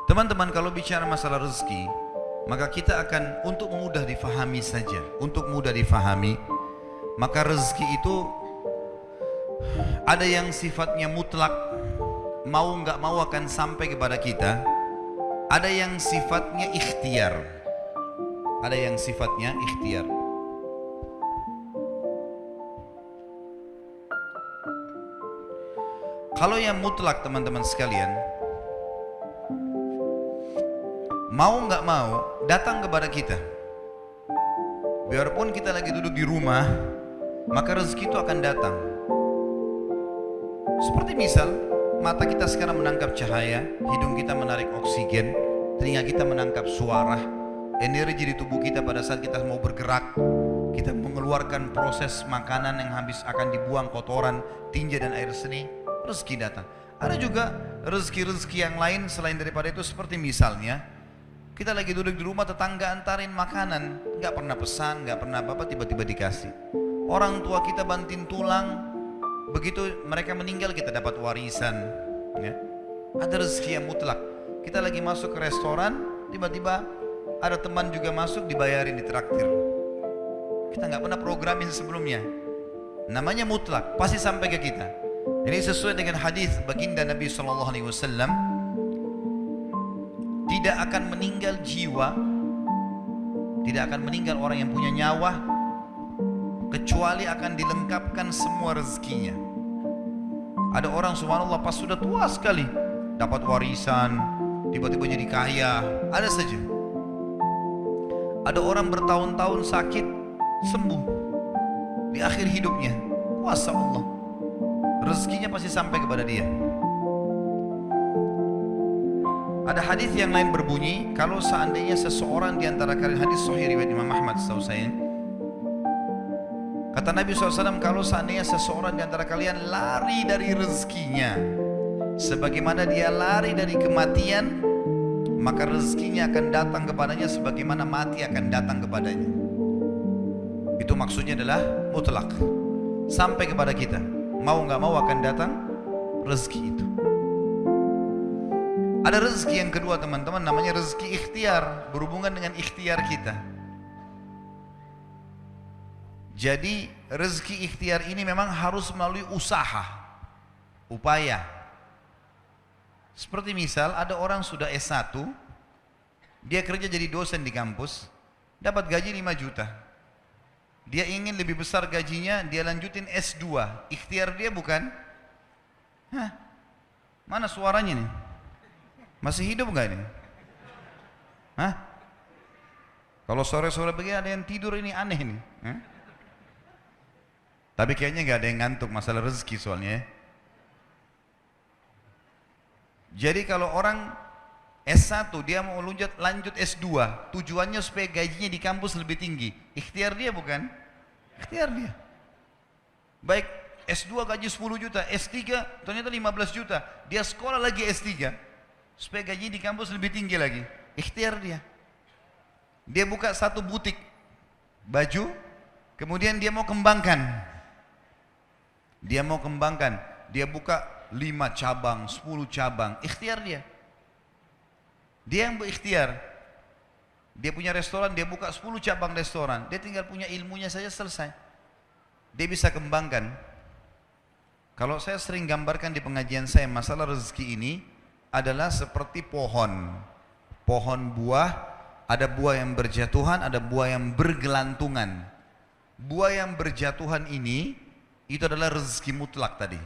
Teman-teman, kalau bicara masalah rezeki, maka kita akan untuk mudah difahami saja, untuk mudah difahami, maka rezeki itu ada yang sifatnya mutlak, mau nggak mau akan sampai kepada kita. Ada yang sifatnya ikhtiar. Ada yang sifatnya ikhtiar. Kalau yang mutlak, teman-teman sekalian, mau nggak mau datang kepada kita. Biarpun kita lagi duduk di rumah, maka rezeki itu akan datang. Seperti misal, mata kita sekarang menangkap cahaya, hidung kita menarik oksigen, telinga kita menangkap suara, energi di tubuh kita pada saat kita mau bergerak, kita mengeluarkan proses makanan yang habis akan dibuang kotoran, tinja dan air seni, rezeki datang. Ada juga rezeki-rezeki yang lain selain daripada itu, seperti misalnya kita lagi duduk di rumah, tetangga antarin makanan, nggak pernah pesan, nggak pernah apa-apa, tiba-tiba dikasih. Orang tua kita banting tulang, begitu mereka meninggal kita dapat warisan, ya. Ada rezeki yang mutlak. Kita lagi masuk ke restoran, tiba-tiba ada teman juga masuk, dibayarin, ditraktir. Kita nggak pernah programin sebelumnya. Namanya mutlak, pasti sampai ke kita. Ini sesuai dengan hadis baginda Nabi SAW, tidak akan meninggal jiwa, tidak akan meninggal orang yang punya nyawa, kecuali akan dilengkapkan semua rezekinya. Ada orang subhanallah pas sudah tua sekali dapat warisan, tiba-tiba jadi kaya, ada saja. Ada orang bertahun-tahun sakit, sembuh di akhir hidupnya, kuasa Allah, rezekinya pasti sampai kepada dia. Ada hadis yang lain berbunyi, kalau seandainya seseorang di antara kalian, hadis sahih riwayat Imam Ahmad setahu saya, kata Nabi SAW, kalau seandainya seseorang di antara kalian lari dari rezekinya sebagaimana dia lari dari kematian, maka rezekinya akan datang kepadanya sebagaimana mati akan datang kepadanya. Itu maksudnya adalah mutlak, sampai kepada kita, mau nggak mau akan datang rezeki itu. Ada rezeki yang kedua, teman-teman, namanya rezeki ikhtiar, berhubungan dengan ikhtiar kita. Jadi rezeki ikhtiar ini memang harus melalui usaha, upaya. Seperti misal ada orang sudah S1, dia kerja jadi dosen di kampus, dapat gaji 5 juta. Dia ingin lebih besar gajinya, dia lanjutin S2. Ikhtiar dia bukan? Hah? Mana suaranya nih? Masih hidup nggak ini? Hah? Kalau sore-sore begini ada yang tidur, ini aneh nih. Hah? Tapi kayaknya nggak ada yang ngantuk, masalah rezeki soalnya ya. Jadi kalau orang S1 dia mau lanjut S2, tujuannya supaya gajinya di kampus lebih tinggi. Ikhtiar dia bukan? Ikhtiar dia. Baik S2 gaji 10 juta, S3 ternyata 15 juta. Dia sekolah lagi S3 supaya gaji di kampus lebih tinggi lagi. Ikhtiar dia. Dia buka satu butik baju, kemudian dia mau kembangkan. Dia mau kembangkan, dia buka 5 cabang, 10 cabang, ikhtiar dia. Dia yang berikhtiar. Dia punya restoran, dia buka 10 cabang restoran, dia tinggal punya ilmunya saja, selesai. Dia bisa kembangkan. Kalau saya sering gambarkan di pengajian saya, masalah rezeki ini adalah seperti pohon. Pohon buah, ada buah yang berjatuhan, ada buah yang bergelantungan. Buah yang berjatuhan ini itu adalah rezeki mutlak tadi.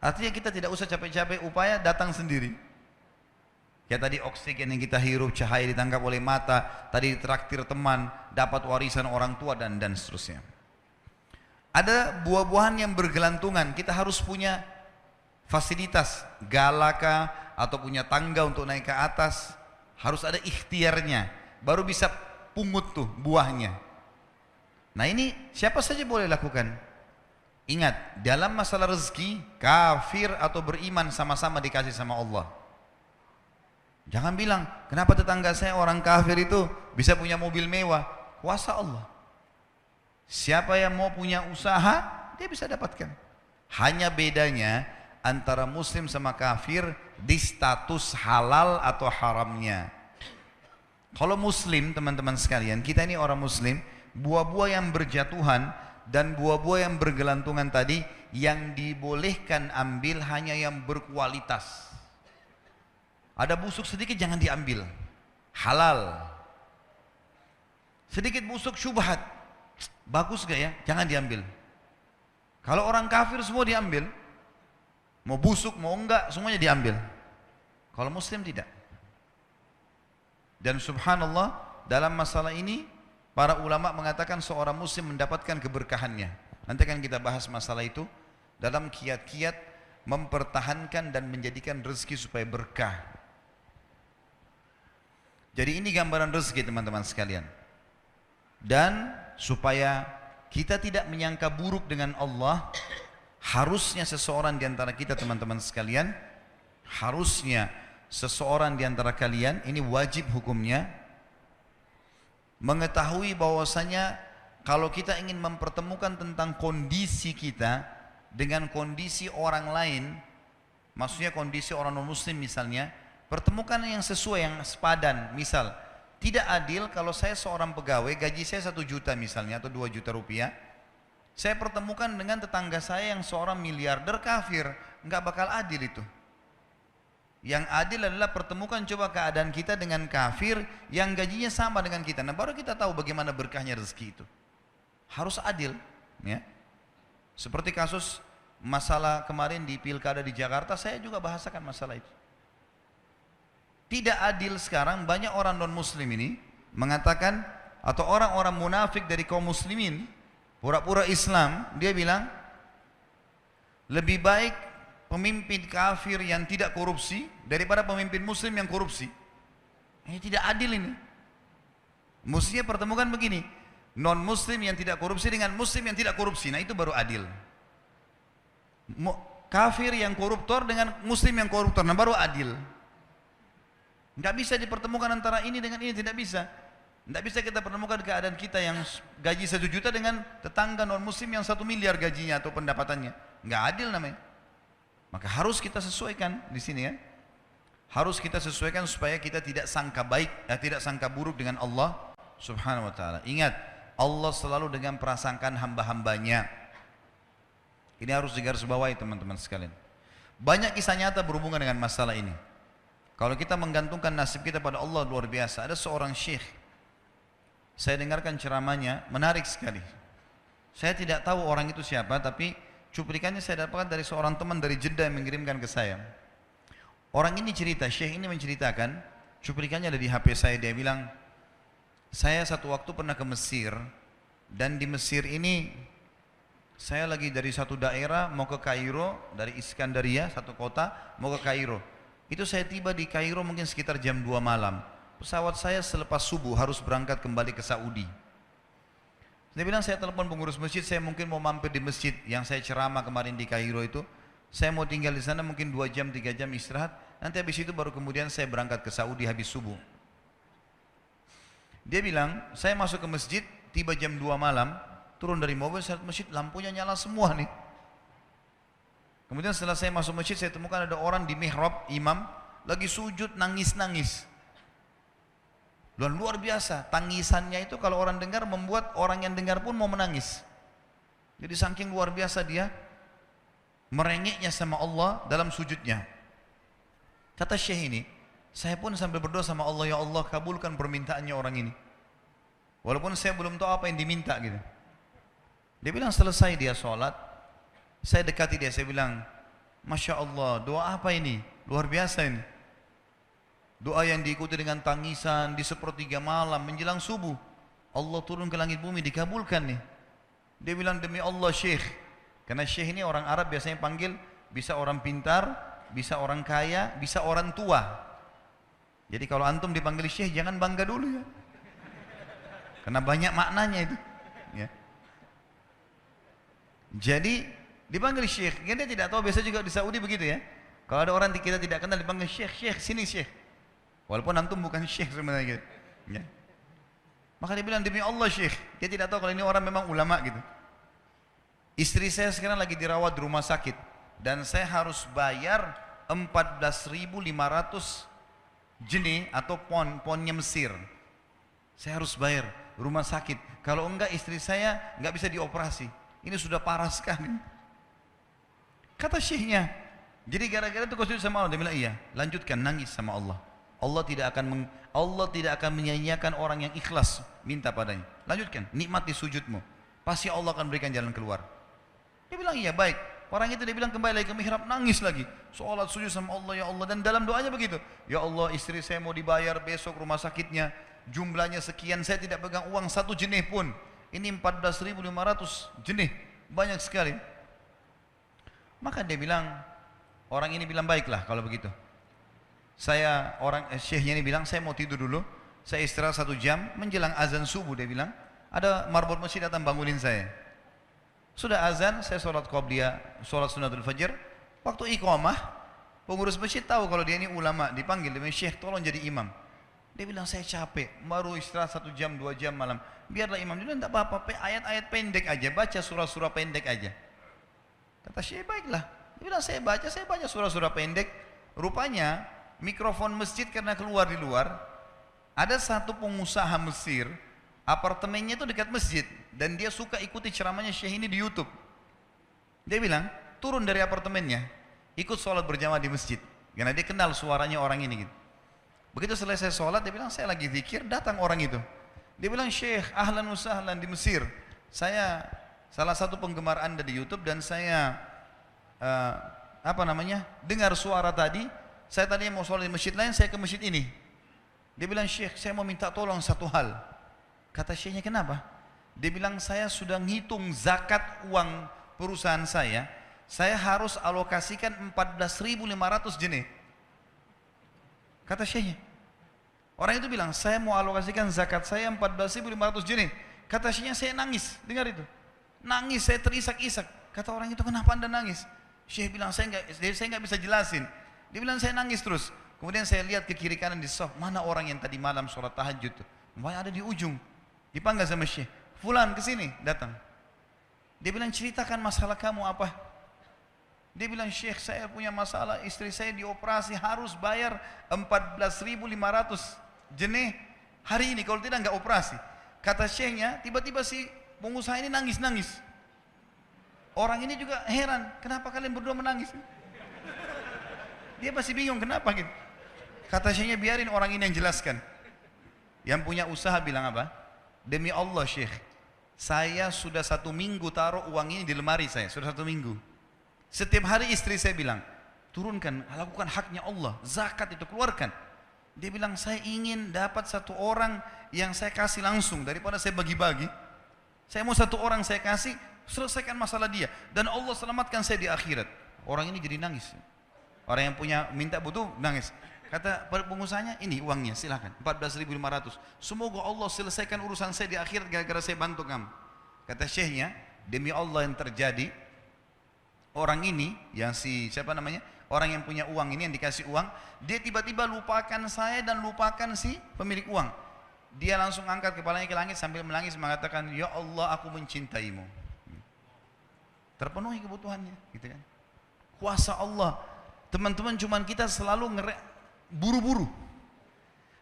Artinya kita tidak usah capek-capek, upaya datang sendiri. Kayak tadi oksigen yang kita hirup, cahaya ditangkap oleh mata, tadi ditraktir teman, dapat warisan orang tua dan seterusnya. Ada buah-buahan yang bergelantungan, kita harus punya fasilitas, galaka atau punya tangga untuk naik ke atas, harus ada ikhtiarnya, baru bisa pungut tuh buahnya. Nah ini siapa saja boleh lakukan. Ingat, dalam masalah rezeki, kafir atau beriman sama-sama dikasih sama Allah. Jangan bilang, kenapa tetangga saya orang kafir itu bisa punya mobil mewah? Kuasa Allah. Siapa yang mau punya usaha, dia bisa dapatkan. Hanya bedanya, antara muslim sama kafir di status halal atau haramnya. Kalau muslim teman-teman sekalian, kita ini orang muslim, buah-buah yang berjatuhan dan buah-buah yang bergelantungan tadi yang dibolehkan ambil hanya yang berkualitas. Ada busuk sedikit jangan diambil, halal. Sedikit busuk syubhat, bagus gak ya? Jangan diambil. Kalau orang kafir semua diambil, mau busuk mau enggak semuanya diambil. Kalau muslim tidak. Dan subhanallah dalam masalah ini para ulama mengatakan seorang muslim mendapatkan keberkahannya. Nanti akan kita bahas masalah itu dalam kiat-kiat mempertahankan dan menjadikan rezeki supaya berkah. Jadi ini gambaran rezeki teman-teman sekalian. Dan supaya kita tidak menyangka buruk dengan Allah, harusnya seseorang di antara kita teman-teman sekalian, harusnya seseorang di antara kalian, ini wajib hukumnya, mengetahui bahwasanya kalau kita ingin mempertemukan tentang kondisi kita dengan kondisi orang lain, maksudnya kondisi orang non muslim misalnya, pertemukan yang sesuai, yang sepadan. Misal, tidak adil kalau saya seorang pegawai, gaji saya 1 juta misalnya atau 2 juta rupiah, saya pertemukan dengan tetangga saya yang seorang miliarder kafir, nggak bakal adil itu. Yang adil adalah pertemukan coba keadaan kita dengan kafir yang gajinya sama dengan kita. Nah baru kita tahu bagaimana berkahnya rezeki itu. Harus adil, ya. Seperti kasus masalah kemarin di pilkada di Jakarta, saya juga bahasakan masalah itu. Tidak adil sekarang banyak orang non muslim ini mengatakan, atau orang-orang munafik dari kaum muslimin pura-pura Islam, dia bilang lebih baik pemimpin kafir yang tidak korupsi daripada pemimpin muslim yang korupsi. Ini tidak adil ini. Mestinya pertemukan begini, non muslim yang tidak korupsi dengan muslim yang tidak korupsi. Nah itu baru adil. Kafir yang koruptor dengan muslim yang koruptor, nah baru adil. Nggak bisa dipertemukan antara ini dengan ini, tidak bisa. Nggak bisa kita pertemukan keadaan kita yang gaji 1 juta dengan tetangga non muslim yang 1 miliar gajinya atau pendapatannya. Nggak adil namanya. Maka harus kita sesuaikan di sini ya. Harus kita sesuaikan supaya kita tidak sangka baik, tidak sangka buruk dengan Allah Subhanahu wa taala. Ingat, Allah selalu dengan prasangkaan hamba-hambanya. Ini harus digarisbawahi teman-teman sekalian. Banyak kisah nyata berhubungan dengan masalah ini. Kalau kita menggantungkan nasib kita pada Allah luar biasa. Ada seorang syekh, saya dengarkan ceramahnya, menarik sekali. Saya tidak tahu orang itu siapa, tapi cuplikannya saya dapatkan dari seorang teman dari Jeddah yang mengirimkan ke saya. Orang ini cerita, syekh ini menceritakan, cuplikannya ada di HP saya, dia bilang, saya satu waktu pernah ke Mesir, dan di Mesir ini, saya lagi dari satu daerah mau ke Kairo, dari Iskandaria, satu kota, mau ke Kairo. Itu saya tiba di Kairo mungkin sekitar jam 2 malam. Pesawat saya selepas subuh harus berangkat kembali ke Saudi. Dia bilang, saya telepon pengurus masjid, saya mungkin mau mampir di masjid yang saya ceramah kemarin di Kairo itu. Saya mau tinggal di sana mungkin 2 jam, 3 jam istirahat. Nanti habis itu baru kemudian saya berangkat ke Saudi habis subuh. Dia bilang, saya masuk ke masjid, tiba jam 2 malam, turun dari mobil, saya lihat masjid, lampunya nyala semua nih. Kemudian setelah saya masuk masjid, saya temukan ada orang di mihrab, imam, lagi sujud, nangis-nangis. Dan luar biasa, tangisannya itu kalau orang dengar membuat orang yang dengar pun mau menangis. Jadi saking luar biasa dia merengeknya sama Allah dalam sujudnya. Kata syekh ini, saya pun sambil berdoa sama Allah, ya Allah kabulkan permintaannya orang ini. Walaupun saya belum tahu apa yang diminta gitu. Dia bilang selesai dia sholat, saya dekati dia, saya bilang, Masya Allah, doa apa ini? Luar biasa ini. Doa yang diikuti dengan tangisan di sepertiga malam menjelang subuh. Allah turun ke langit bumi, dikabulkan nih. Dia bilang, demi Allah syekh. Karena syekh ini orang Arab biasanya panggil, bisa orang pintar, bisa orang kaya, bisa orang tua. Jadi kalau antum dipanggil syekh, jangan bangga dulu ya. Karena banyak maknanya itu. Ya. Jadi dipanggil syekh, dia tidak tahu, biasa juga di Saudi begitu ya. Kalau ada orang kita tidak kenal dipanggil syekh, syekh, sini syekh. Walaupun antum bukan syekh sebenarnya gitu. Ya. Maka dia bilang, demi Allah syekh. Dia tidak tahu kalau ini orang memang ulama gitu. Istri saya sekarang lagi dirawat di rumah sakit. dan saya harus bayar 14.500 jenih atau ponnya Mesir. Saya harus bayar rumah sakit. Kalau enggak istri saya enggak bisa dioperasi. Ini sudah parah sekali. Kata syekhnya, jadi gara-gara itu kau sujud sama Allah. Dia bilang iya, lanjutkan nangis sama Allah. Allah tidak akan menyia-nyiakan orang yang ikhlas minta padanya. Lanjutkan, nikmati sujudmu. Pasti Allah akan berikan jalan keluar. Dia bilang iya baik. Orang itu dia bilang kembali lagi ke mihrab, nangis lagi. Sholat sujud sama Allah, ya Allah. Dan dalam doanya begitu. Ya Allah, istri saya mau dibayar besok rumah sakitnya. Jumlahnya sekian, saya tidak pegang uang satu jenih pun. Ini 14.500 jenih. Banyak sekali. Maka dia bilang, orang ini bilang baiklah kalau begitu. Syekhnya ini bilang, saya mau tidur dulu. Saya istirahat 1 jam, menjelang azan subuh dia bilang. Ada marbot masjid datang bangunin saya. Sudah azan, saya sholat qabliyah, sholat sunnatul fajr. Waktu iqamah, pengurus masjid tahu kalau dia ini ulama, dipanggil, dia bilang, Syekh tolong jadi imam. Dia bilang, saya capek, baru istirahat 1 jam, 2 jam malam. Biarlah imam. Dia bilang, tak apa-apa, ayat-ayat pendek aja, baca surah-surah pendek aja. Kata Syekh, baiklah. Dia bilang, saya baca surah-surah pendek. Rupanya, mikrofon masjid karena keluar di luar, ada satu pengusaha Mesir, apartemennya itu dekat masjid, dan dia suka ikuti ceramahnya Syekh ini di YouTube. Dia bilang, turun dari apartemennya, ikut sholat berjamaah di masjid, karena dia kenal suaranya orang ini gitu. Begitu selesai sholat, dia bilang, saya lagi zikir, datang orang itu. Dia bilang, Syekh, ahlan wa sahlan di Mesir. Saya salah satu penggemar Anda di YouTube, dan saya dengar suara tadi. Saya tadinya mau sholat di masjid lain, saya ke masjid ini. Dia bilang, Syekh, saya mau minta tolong satu hal. Kata Syekhnya, kenapa? Dia bilang, saya sudah ngitung zakat uang perusahaan saya harus alokasikan 14.500 jenih. Kata Syekhnya. Orang itu bilang, saya mau alokasikan zakat saya 14.500 jenih. Kata Syekhnya, saya nangis, dengar itu. Nangis, saya terisak-isak. Kata orang itu, kenapa Anda nangis? Syekh bilang, saya nggak bisa jelasin. Dia bilang, saya nangis terus. Kemudian saya lihat ke kiri kanan di soft, mana orang yang tadi malam sholat tahajud tuh? Ada di ujung. Dipanggil sama Syekh, fulan kesini, datang. Dia bilang, ceritakan masalah kamu apa? Dia bilang, Syekh, saya punya masalah, istri saya dioperasi, harus bayar 14.500 jenih hari ini, kalau tidak nggak operasi. Kata Syekhnya, tiba-tiba si pengusaha ini nangis-nangis. Orang ini juga heran, kenapa kalian berdua menangis? Dia masih bingung, kenapa gitu. Kata Syekhnya, biarin orang ini yang jelaskan. Yang punya usaha bilang apa? Demi Allah Syekh, saya sudah 1 minggu taruh uang ini di lemari saya, sudah 1 minggu. Setiap hari istri saya bilang, turunkan, lakukan haknya Allah, zakat itu keluarkan. Dia bilang, saya ingin dapat 1 orang yang saya kasih langsung, daripada saya bagi-bagi. Saya mau 1 orang saya kasih, selesaikan masalah dia, dan Allah selamatkan saya di akhirat. Orang ini jadi nangis. Orang yang punya minta butuh nangis. Kata pengusahanya, ini uangnya silahkan, 14.500. Semoga Allah selesaikan urusan saya di akhirat gara-gara saya bantu kamu. Kata Syekhnya, demi Allah yang terjadi, orang ini, orang yang punya uang ini, yang dikasih uang, dia tiba-tiba lupakan saya dan lupakan si pemilik uang. Dia langsung angkat kepalanya ke langit sambil menangis mengatakan, ya Allah, aku mencintaimu. Terpenuhi kebutuhannya, gitu kan. Kuasa Allah. Teman-teman, cuman kita selalu buru-buru.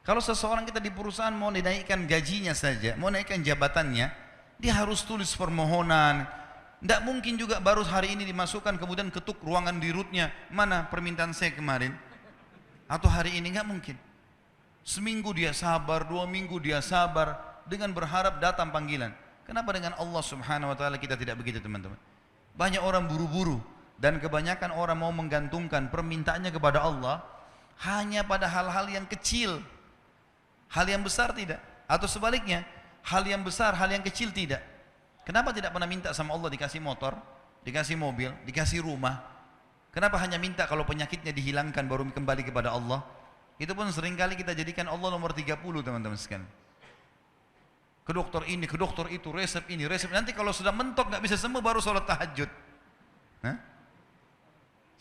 Kalau seseorang kita di perusahaan mau dinaikkan gajinya saja, mau naikkan jabatannya, dia harus tulis permohonan. Tidak mungkin juga baru hari ini dimasukkan kemudian ketuk ruangan di rootnya, mana permintaan saya kemarin, atau hari ini, nggak mungkin. Seminggu dia sabar, 2 minggu dia sabar, dengan berharap datang panggilan. Kenapa dengan Allah Subhanahu Wa Taala kita tidak begitu, teman-teman? Banyak orang buru-buru, dan kebanyakan orang mau menggantungkan permintaannya kepada Allah hanya pada hal-hal yang kecil, hal yang besar tidak, atau sebaliknya, hal yang besar, hal yang kecil tidak. Kenapa tidak pernah minta sama Allah dikasih motor, dikasih mobil, dikasih rumah? Kenapa hanya minta kalau penyakitnya dihilangkan baru kembali kepada Allah? Itu pun seringkali kita jadikan Allah nomor 30, teman-teman sekalian. Ke dokter ini, ke dokter itu, resep ini, resep. Nanti kalau sudah mentok nggak bisa sembuh baru sholat tahajud.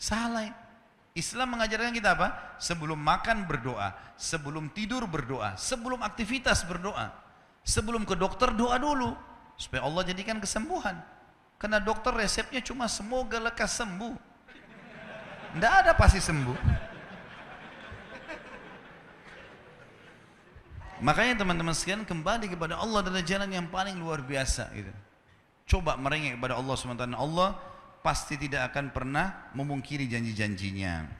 Salah. Islam mengajarkan kita apa? Sebelum makan berdoa, sebelum tidur berdoa, sebelum aktivitas berdoa, sebelum ke dokter doa dulu supaya Allah jadikan kesembuhan. Karena dokter resepnya cuma semoga lekas sembuh. Tidak ada pasti sembuh. Makanya teman-teman sekalian, kembali kepada Allah adalah jalan yang paling luar biasa gitu. Coba merengek kepada Allah SWT. Allah pasti tidak akan pernah memungkiri janji-janjinya.